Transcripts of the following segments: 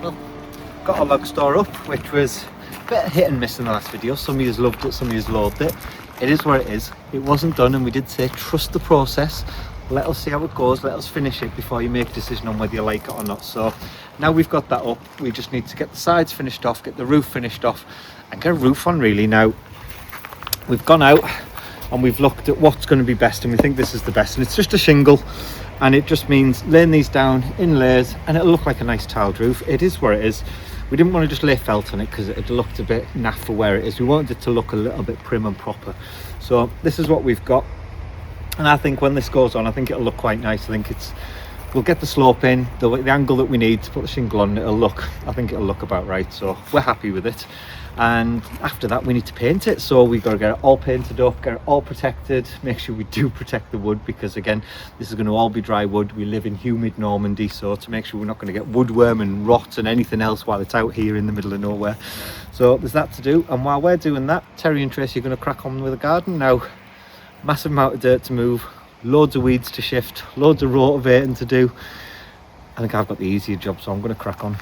Well, got our log store up, which was a bit hit and miss in the last video. Some of you loved it, some of you loathed it. It is what it is. It wasn't done, and we did say trust the process. Let us see how it goes, let us finish it before you make a decision on whether you like it or not. So now we've got that up, we just need to get the sides finished off, get the roof finished off, and get a roof on really. Now we've gone out and we've looked at what's going to be best, and we think this is the best, and it's just a shingle, and it just means laying these down in layers and it'll look like a nice tiled roof. It is what it is. We didn't want to just lay felt on it because it looked a bit naff for where it is. We wanted it to look a little bit prim and proper. So this is what we've got, and I think when this goes on, I think it'll look quite nice. I think we'll get the slope in, the angle that we need to put the shingle on. I think it'll look about right, so we're happy with it. And after that we need to paint it, so we've got to get it all painted up, get it all protected, make sure we do protect the wood, because again, this is going to all be dry wood. We live in humid Normandy, so to make sure we're not going to get woodworm and rot and anything else while it's out here in the middle of nowhere. So there's that to do, and while we're doing that, Terry and Tracy are going to crack on with the garden. Now, massive amount of dirt to move, loads of weeds to shift, loads of rotavating to do. I think I've got the easier job, so I'm going to crack on.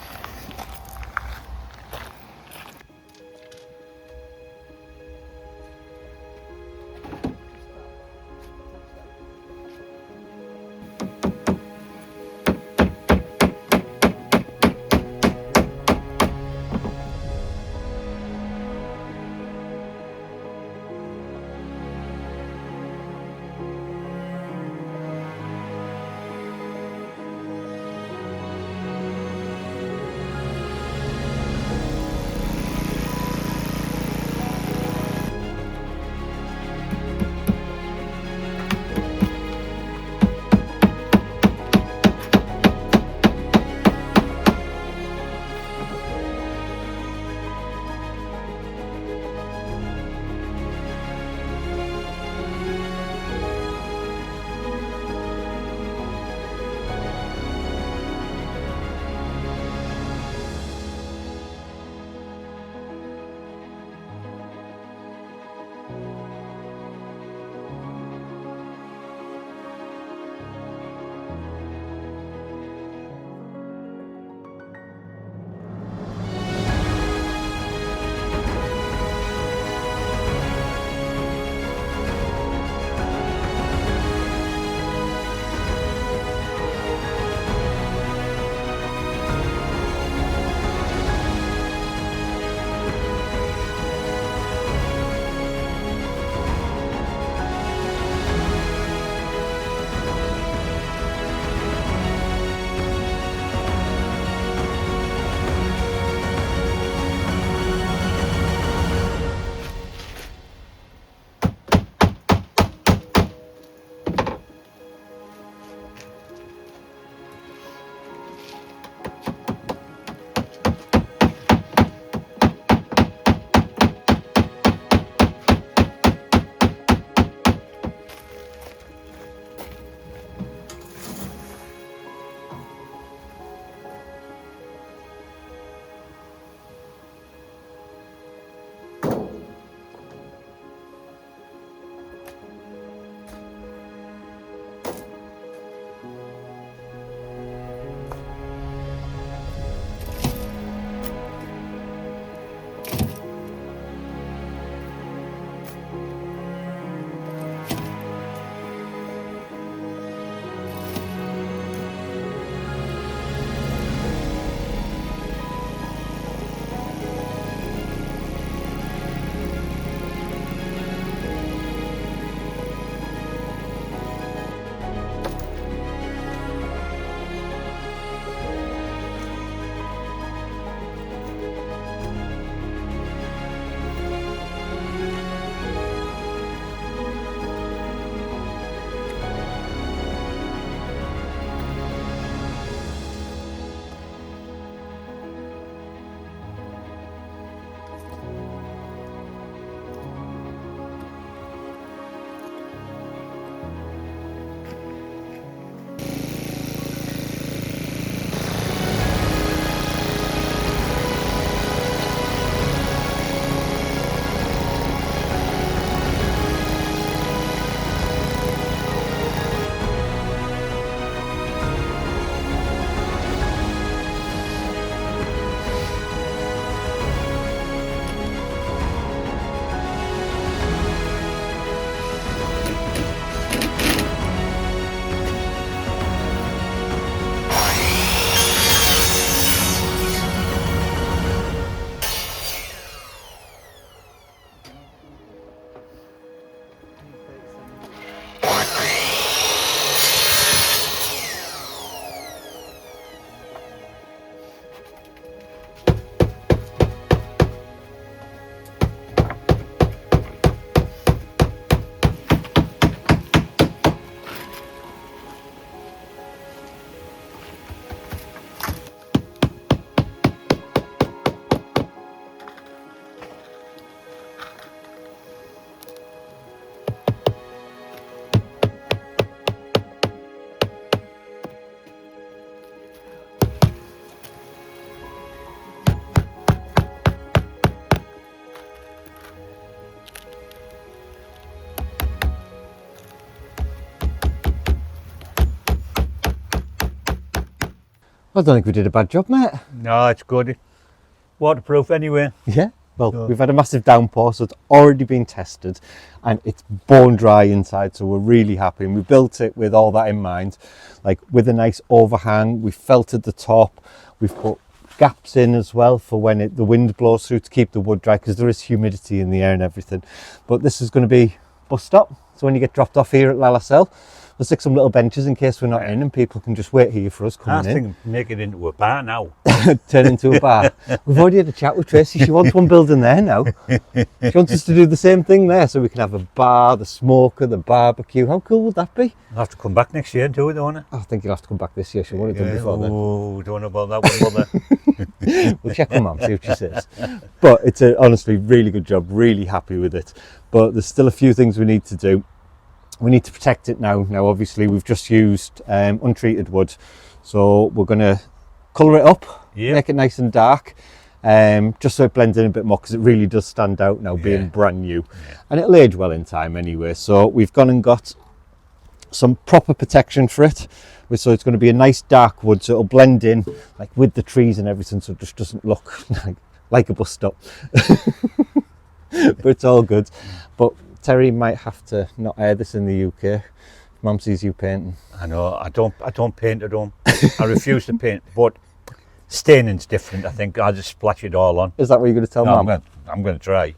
I don't think we did a bad job, mate. No, it's good. Waterproof anyway. Yeah. Well, So- we've had a massive downpour, so it's already been tested and it's bone dry inside, so we're really happy. And we built it with all that in mind, like with a nice overhang. We felted the top. We've put gaps in as well for when the wind blows through to keep the wood dry, because there is humidity in the air and everything. But this is going to be bus stop. So when you get dropped off here at Lalacelle, we'll stick some little benches in case we're not in, and people can just wait here for us I coming in. think make it into a bar now. Turn into a bar. We've already had a chat with Tracy. She wants one building there now. She wants us to do the same thing there, so we can have a bar, the smoker, the barbecue. How cool would that be? I'll have to come back next year and do it, don't I? I think you'll have to come back this year. She wanted it done before then. Oh, don't know about that one, mother. We'll check her mum, see what she says. But it's honestly really good job. Really happy with it. But there's still a few things we need to do. We need to protect it now. Now, obviously, we've just used untreated wood, so we're going to colour it up. Yep. Make it nice and dark, just so it blends in a bit more, because it really does stand out now being brand new. And it'll age well in time anyway. So we've gone and got some proper protection for it, so it's going to be a nice dark wood, so it'll blend in like with the trees and everything, so it just doesn't look like a bus stop. But it's all good. But Terry might have to not air this in the UK. Mum sees you painting. I know. I don't paint at home. I refuse to paint, but staining's different. I think I'll just splash it all on. Is that what you're going to tell No, Mum? I'm going to try.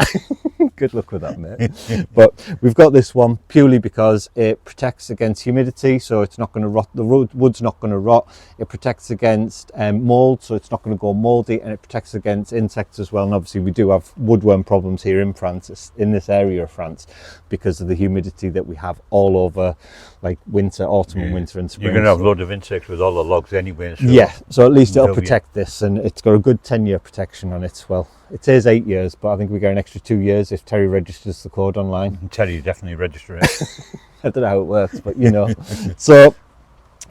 Good luck with that, mate. But we've got this one purely because it protects against humidity, so it's not going to rot. The wood's not going to rot. It protects against mold, so it's not going to go mouldy, and it protects against insects as well. And obviously we do have woodworm problems here in France, in this area of France, because of the humidity that we have all over, like winter, autumn and winter and spring. You're going to have a load of insects with all the logs anyway. So yeah, so at least it'll protect this, and it's got a good 10-year protection on it. Well, it says 8 years, but I think we get an extra 2 years if Terry registers the code online. Terry definitely register it. I don't know how it works, but you know. So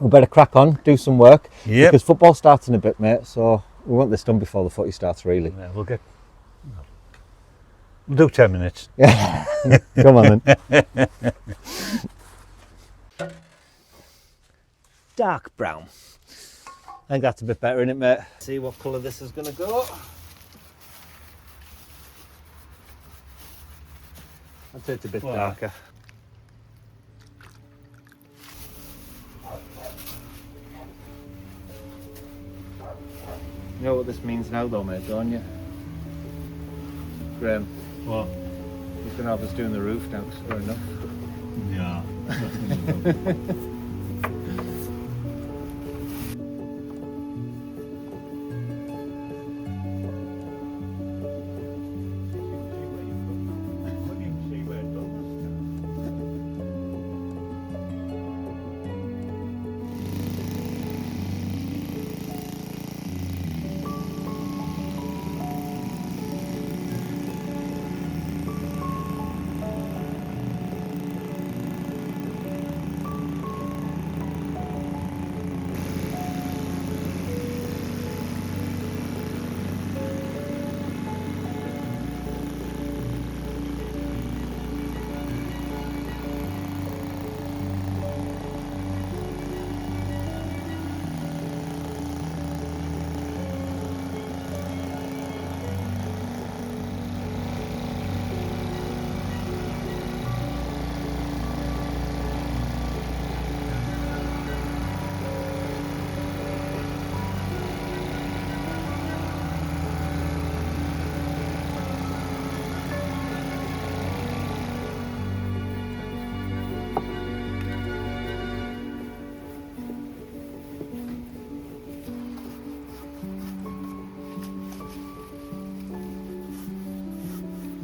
we better crack on, do some work, because football starts in a bit, mate. So we want this done before the footy starts, really. Yeah, we'll do 10 minutes. Yeah, come on then. Dark brown. I think that's a bit better, isn't it, mate? See what colour this is going to go. I'd say it's a bit darker. You know what this means now though, mate, don't you? Graham. What? He's going to have us doing the roof now, fair enough. Yeah.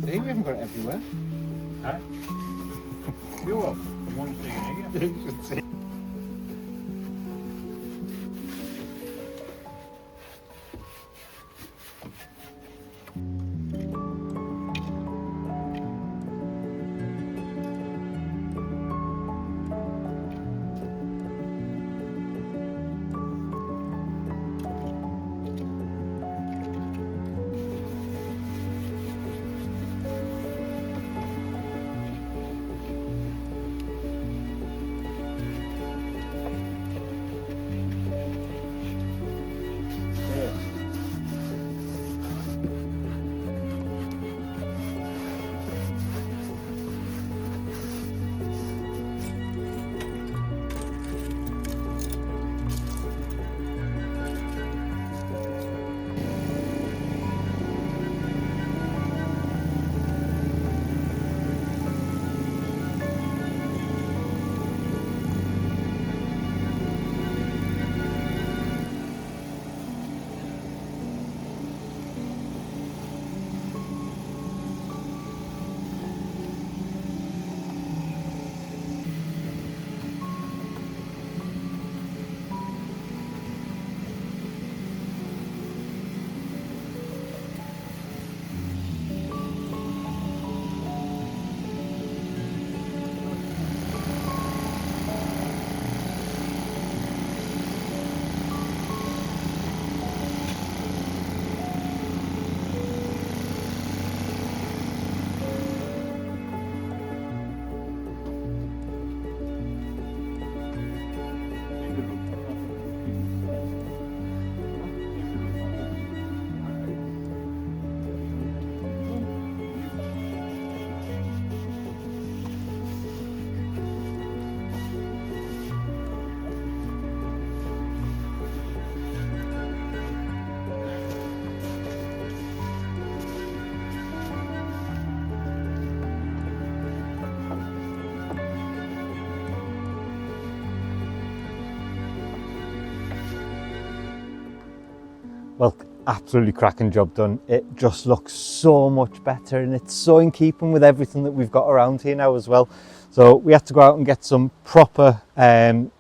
See, we haven't got it everywhere. Huh? You what? The one thing You should see. absolutely cracking job done. It just looks so much better, and it's so in keeping with everything that we've got around here now as well. So we had to go out and get some proper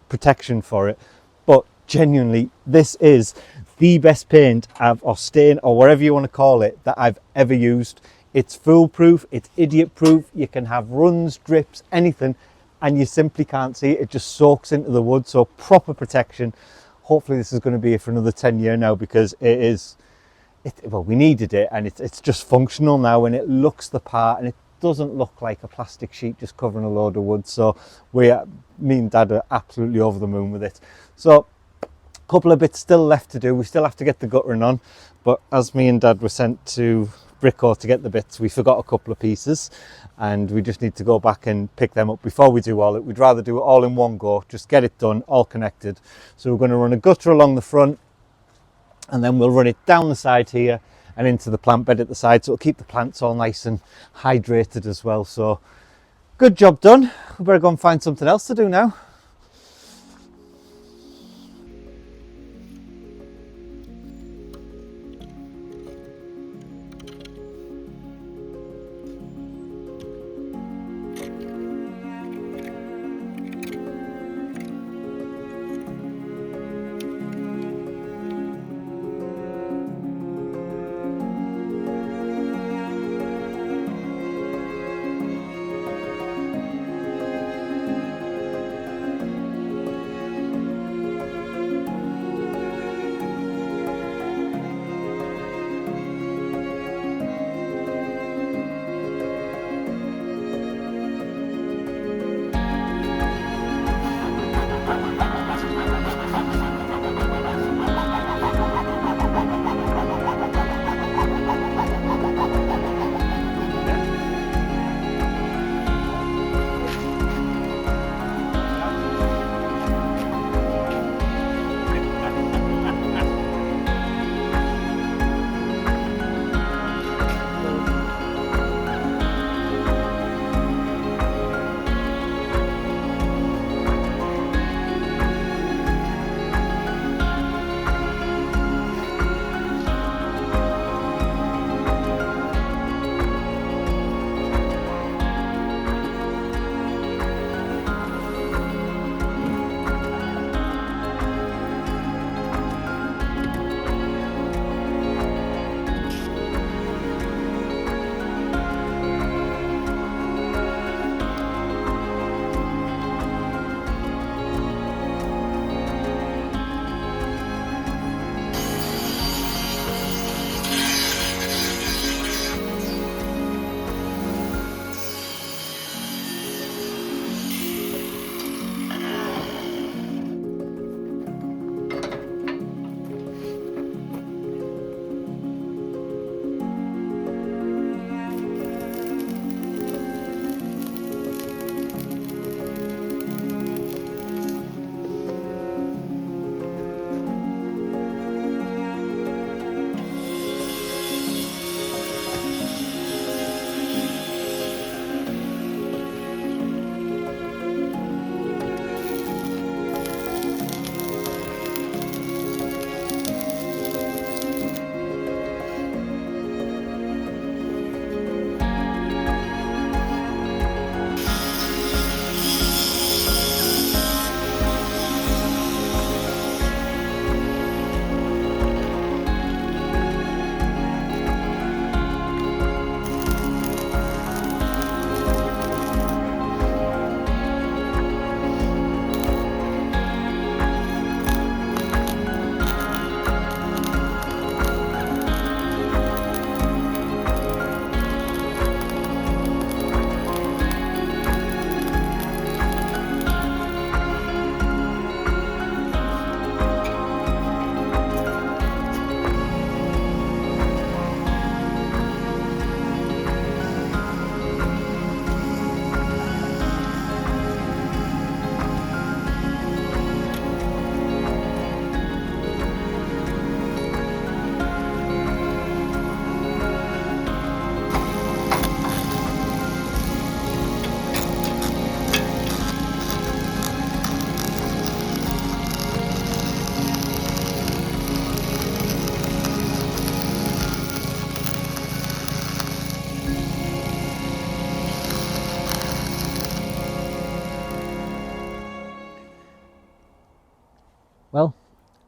protection for it, but genuinely this is the best paint or stain or whatever you want to call it that I've ever used. It's foolproof, it's idiot proof. You can have runs, drips, anything, and you simply can't see it. It just soaks into the wood, so proper protection. Hopefully this is going to be here for another 10 years now, because well, we needed it, and it's just functional now, and it looks the part, and it doesn't look like a plastic sheet just covering a load of wood. So me and Dad are absolutely over the moon with it. So a couple of bits still left to do. We still have to get the guttering on, but as me and Dad were sent to Brico to get the bits, we forgot a couple of pieces, and we just need to go back and pick them up before we do all it. We'd rather do it all in one go, just get it done, all connected. So we're going to run a gutter along the front, and then we'll run it down the side here and into the plant bed at the side, so it'll keep the plants all nice and hydrated as well. So good job done. We better go and find something else to do now.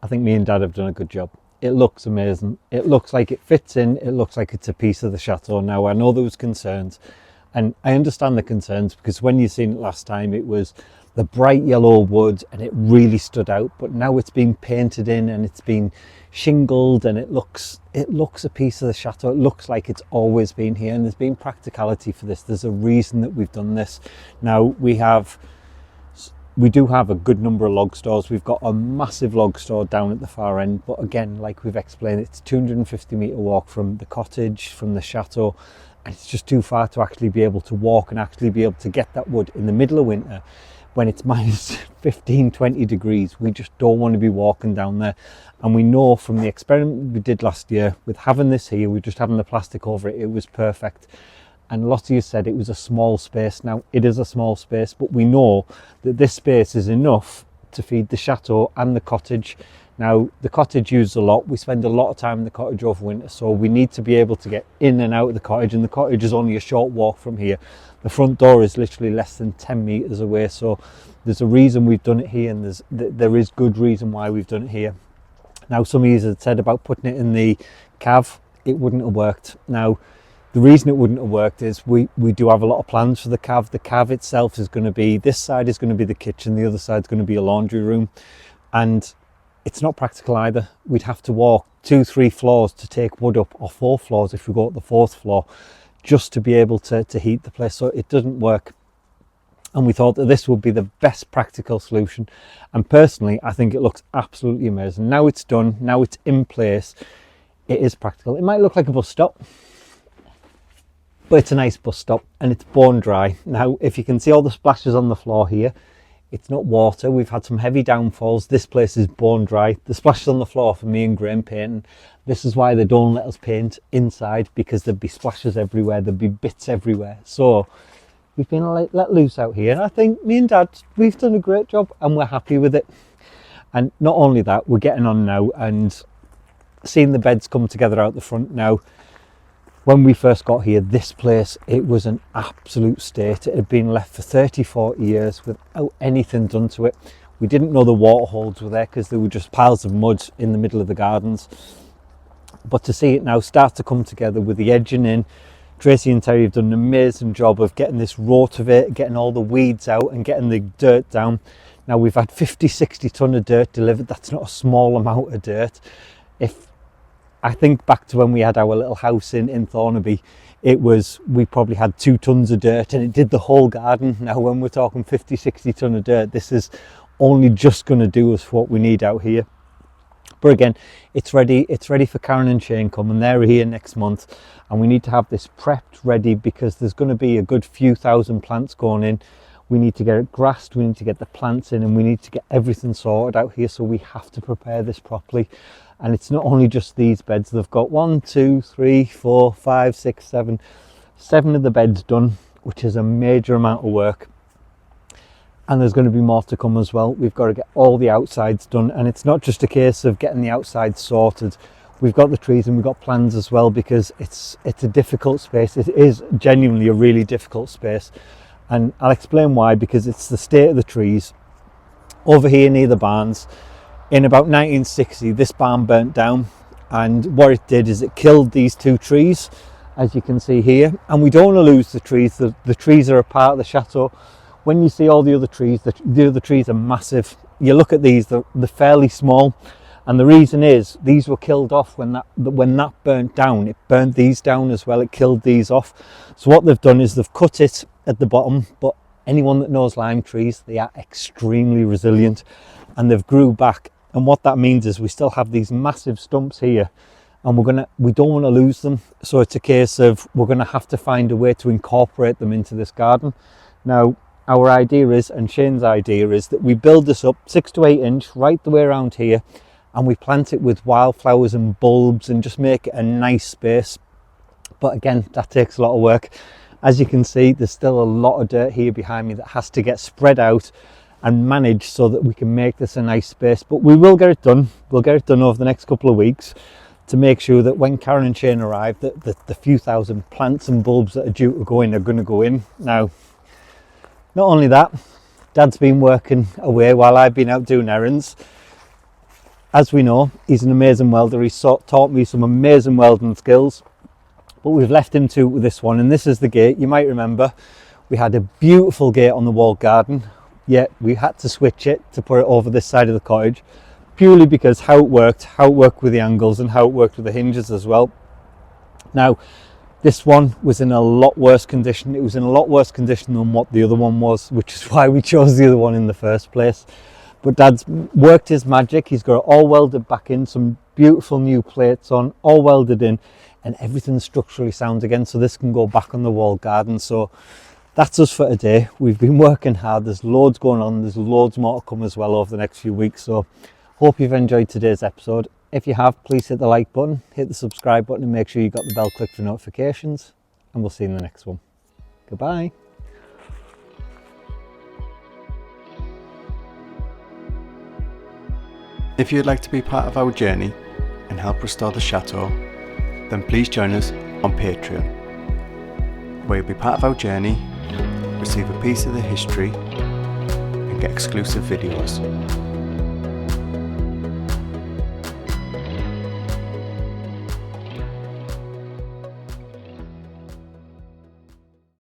I think me and Dad have done a good job. It looks amazing. It looks like it fits in. It looks like it's a piece of the chateau. Now, I know there was concerns, and I understand the concerns, because when you seen it last time, it was the bright yellow wood and it really stood out. But now it's been painted in and it's been shingled, and it looks a piece of the chateau. It looks like it's always been here, and there's been practicality for this. There's a reason that we've done this. Now, we do have a good number of log stores. We've got a massive log store down at the far end, but again, like we've explained, it's 250 metre walk from the cottage, from the chateau, and it's just too far to actually be able to walk and actually be able to get that wood in the middle of winter when it's minus 15, 20 degrees. We just don't want to be walking down there. And we know from the experiment we did last year with having this here, with just having the plastic over it, it was perfect. And lots of you said it was a small space. Now, it is a small space, but we know that this space is enough to feed the chateau and the cottage. Now, the cottage uses a lot. We spend a lot of time in the cottage over winter, so we need to be able to get in and out of the cottage, and the cottage is only a short walk from here. The front door is literally less than 10 metres away, so there's a reason we've done it here, and there is good reason why we've done it here. Now, some of you had said about putting it in the cave. It wouldn't have worked. Now, the reason it wouldn't have worked is we do have a lot of plans for the cave. The cave itself is going to be, this side is going to be the kitchen, the other side is going to be a laundry room, and it's not practical either. We'd have to walk 2-3 floors to take wood up, or 4 floors if we go up the 4th floor, just to be able to heat the place. So it doesn't work. And we thought that this would be the best practical solution. And personally, I think it looks absolutely amazing. Now it's done, now it's in place, it is practical. It might look like a bus stop, but it's a nice bus stop, and it's bone dry. Now, if you can see all the splashes on the floor here, it's not water. We've had some heavy downfalls. This place is bone dry. The splashes on the floor for me and Graham painting. This is why they don't let us paint inside, because there'd be splashes everywhere. There'd be bits everywhere. So we've been let loose out here. And I think me and Dad, we've done a great job, and we're happy with it. And not only that, we're getting on now and seeing the beds come together out the front now. When we first got here, this place, it was an absolute state. It had been left for 30, 40 years without anything done to it. We didn't know the water holes were there because they were just piles of mud in the middle of the gardens. But to see it now start to come together with the edging in, Tracy and Terry have done an amazing job of getting this rotavator, getting all the weeds out and getting the dirt down. Now, we've had 50, 60 tonne of dirt delivered. That's not a small amount of dirt. If I think back to when we had our little house in Thornaby, we probably had 2 tons of dirt and it did the whole garden. Now, when we're talking 50, 60 tonne of dirt, this is only just going to do us for what we need out here. But again, it's ready for Karen and Shane coming. They're here next month, and we need to have this prepped ready because there's going to be a good few thousand plants going in. We need to get it grassed, we need to get the plants in, and we need to get everything sorted out here, so we have to prepare this properly. And it's not only just these beds. They've got 1, 2, 3, 4, 5, 6, 7 of the beds done, which is a major amount of work. And there's going to be more to come as well. We've got to get all the outsides done, and it's not just a case of getting the outside sorted. We've got the trees and we've got plans as well, because it's a difficult space. It is genuinely a really difficult space, and I'll explain why. Because it's the state of the trees. Over here near the barns, in about 1960, this barn burnt down, and what it did is it killed these 2 trees, as you can see here. And we don't want to lose the trees. The trees are a part of the chateau. When you see all the other trees, the other trees are massive. You look at these, they're fairly small, and the reason is these were killed off when that burnt down. It burnt these down as well. It killed these off. So what they've done is they've cut it at the bottom. But anyone that knows lime trees, they are extremely resilient, and they've grew back. And what that means is we still have these massive stumps here, and we don't want to lose them. So it's a case of we're going to have to find a way to incorporate them into this garden. Now, our idea is, and Shane's idea is, that we build this up 6 to 8 inch right the way around here, and we plant it with wildflowers and bulbs and just make it a nice space. But again, that takes a lot of work. As you can see, there's still a lot of dirt here behind me that has to get spread out and managed so that we can make this a nice space. But we will get it done. We'll get it done over the next couple of weeks to make sure that when Karen and Shane arrive, that the few thousand plants and bulbs that are due to go in are going to go in. Now, not only that, Dad's been working away while I've been out doing errands. as we know, he's an amazing welder. He's taught me some amazing welding skills, but we've left him to this one, and this is the gate. You might remember we had a beautiful gate on the walled garden, yet we had to switch it to put it over this side of the cottage, purely because how it worked with the angles and how it worked with the hinges as well. Now, this one was in a lot worse condition. It was in a lot worse condition than what the other one was, which is why we chose the other one in the first place. But Dad's worked his magic. He's got it all welded back in, some beautiful new plates on, all welded in, and everything's structurally sound again, so this can go back on the walled garden. So that's us for today. We've been working hard. There's loads going on. There's loads more to come as well over the next few weeks. So hope you've enjoyed today's episode. If you have, please hit the like button, hit the subscribe button, and make sure you got the bell clicked for notifications. And we'll see you in the next one. Goodbye. If you'd like to be part of our journey and help restore the chateau, then please join us on Patreon, where you'll be part of our journey, receive a piece of the history, and get exclusive videos.